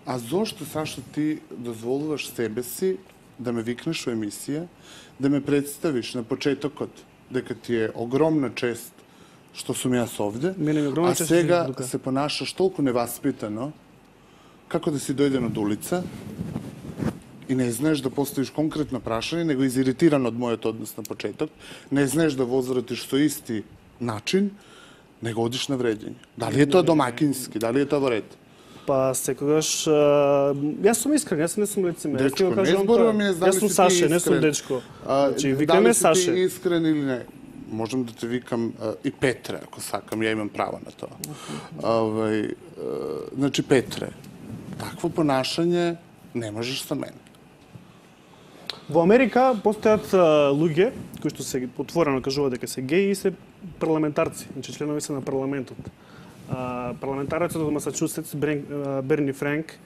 А зошто, Сашо, ти дозволуваш себе си да ме викнеш у емисија, да ме представиш на почетокот, дека ти е огромна чест што сум јас овде, а сега се понашаш толку неваспитано, како да си дојден од улица и не знаеш да поставиш конкретно прашање, него изиритиран од мојот однос на почеток, не знаеш да возвратиш со исти начин, него одиш на вреѓање. Дали е тоа домакински, дали е тоа во ред? Па секогаш јас сум искрен, јас не сум лицемер. Дечко, не зборуваме дали си ти искрен. Јас сум Саше, не сум дечко. Значи викаме Саше. Дали си ти искрен или не? Можам да те викам и Петре, ако сакам, ја имам право на тоа. Значи Петре, такво понашање не можеш со мен. Во Америка постојат луѓе кои што се отворено кажуваат дека се геи и се парламентарци, значи членови се на парламентот. Парламентарецот од Масачусетс, Берни Франк,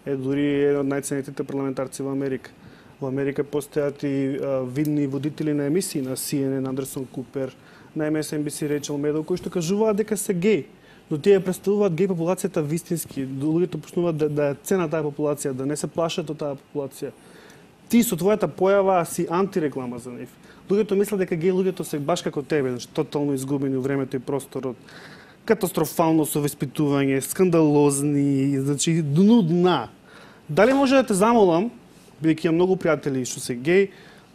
е дури еден од најценетите парламентарци во Америка. Во Америка постојат и видни водители на емисии на CNN, Андерсон Купер, на MSNBC Рейчел Медоу, кои што кажуваат дека се геи. Но тие представуваат геј популацијата вистински. Луѓето почнуваат да ценат таа популација, да не се плашат од таа популација. Ти со твојата појава си антиреклама за нив. Луѓето мислат дека геј луѓето се баш како тебе, значи тотално изгубени во времето и просторот. Катастрофално со веспитување, скандалозни, значи дну дна. Дали може да те замолам, бидејќи имам многу пријатели што се геј,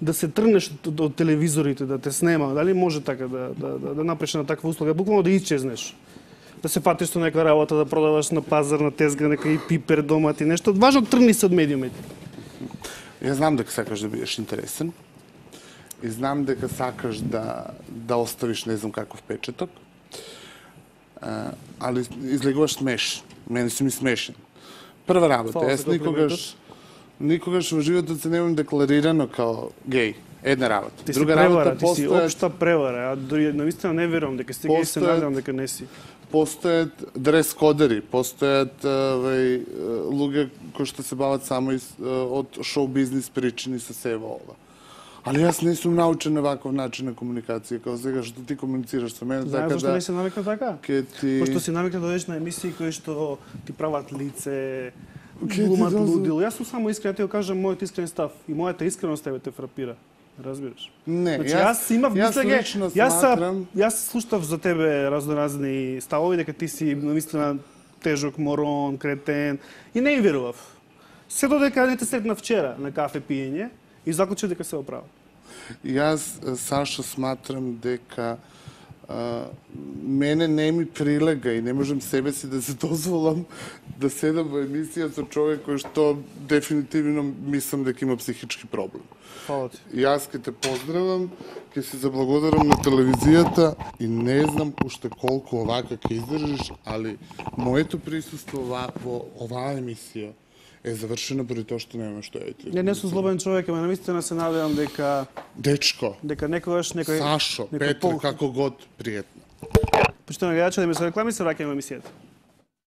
да се тргнеш од телевизорите, да те снема, дали може така да направиш на таква услуга, буквално да исчезнеш? Да се фатиш со некоја работа, да продаваш на пазар, на тезга, некој пипер, домати, нешто. Важно тргни се од медиумите. Јас знам дека сакаш да бидеш интересен и знам дека сакаш да оставиш не знам каков печаток, али излегуваш смешен. Мене си ми смешен. Прва работа, јас никогаш во животот се немам декларирано као геј. Една работа. Ти си превара, ти си општа превара. Ја дури навистина не верувам дека си геј, се надевам дека не си. Постојат дрес-кодери, постојат луѓе кои што се бават само од шоу-бизнис причини со себе ова. Али јас не сум научен на ваков начин на комуникација, како сега што ти комуницираш со мене, така да... Зашто не си навикнат така? Пошто си навикнат да одиш на емисии кои што ти прават лице, глумат лудил. Јас сум само искрен, ти го кажам мојот искрен став и мојата искреност тебе те фрапира. Разбираш? Не, значи, јас лично сматрам... Јас слушав за тебе разноразни ставови, дека ти си наистина тежок морон, кретен и не им верував. Се додека не те сретна вчера на кафе пиење и заклучив дека се оправа. Јас, Сашо, сматрам дека мене не ми прилега и не можам себе си да се дозволам да седам во емисија со човек кој што дефинитивно мислам дека има психички проблем. Фала ти. Јас ќе те поздравам, ќе се заблагодарам на телевизијата и не знам уште колку овака ќе издржиш, али моето присуство во оваа емисија е завршено поради тоа што нема што јајте. Не сум злобен човек, ама навистина се надевам дека... Дечко. Дека некогаш некој... Сашо, Петре, како год, пријатно. Почитуваме гледачи, да ми се реклами, се враќаме во емисијата.